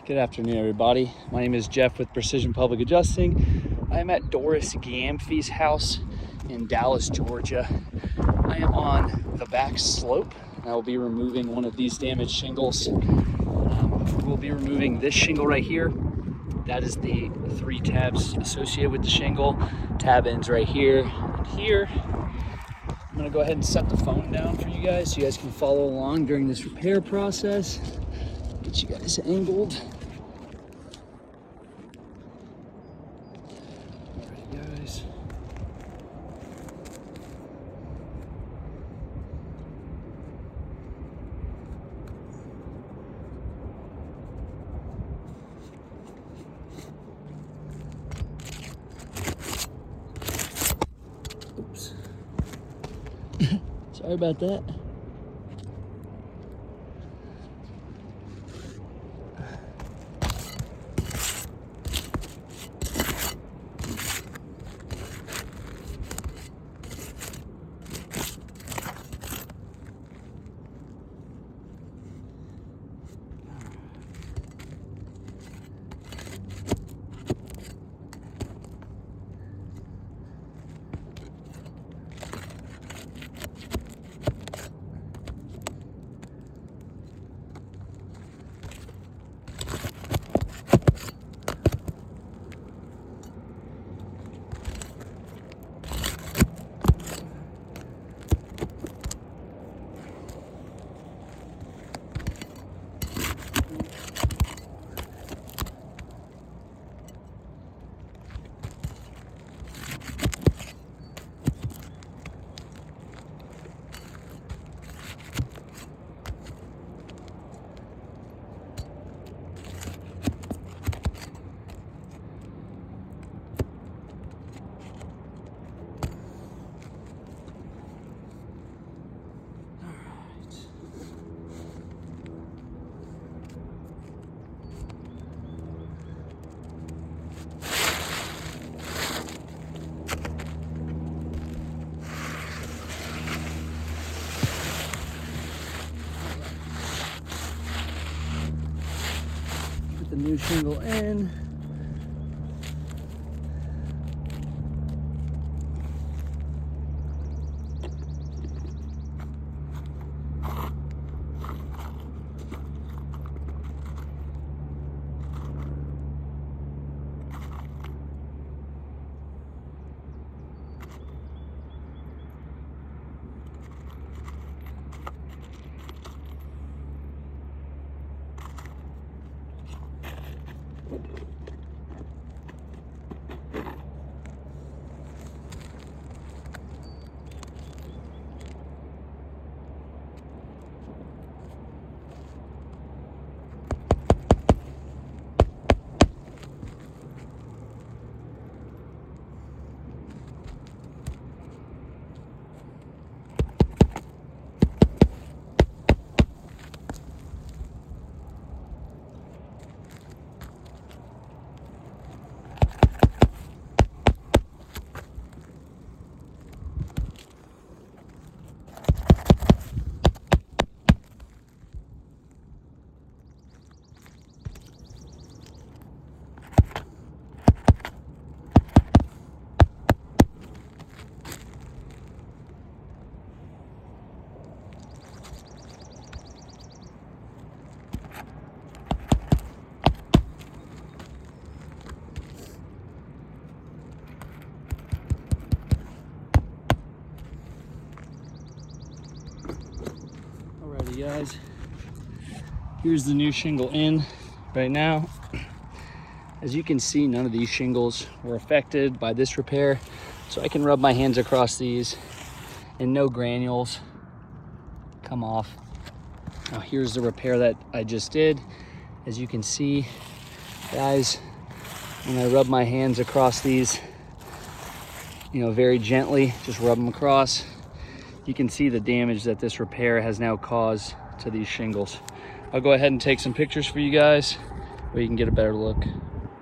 Good afternoon, everybody. My name is Jeff with Precision Public Adjusting. I am at Doris Gyamfi's house in Dallas, Georgia. I am on the back slope. I will be removing one of these damaged shingles. We'll be removing this shingle right here. That is the 3 tabs associated with the shingle. Tab ends right here and here. I'm gonna go ahead and set the phone down for you guys so you guys can follow along during this repair process. Get you guys angled. Alright, guys. Oops. Sorry about that. Put the new shingle in. Alrighty, guys, here's the new shingle in right now. As you can see, none of these shingles were affected by this repair, so I can rub my hands across these and no granules come off. Now here's the repair that I just did. As you can see, guys, when I rub my hands across these, very gently, just rub them across, you can see the damage that this repair has now caused to these shingles. I'll go ahead and take some pictures for you guys where you can get a better look.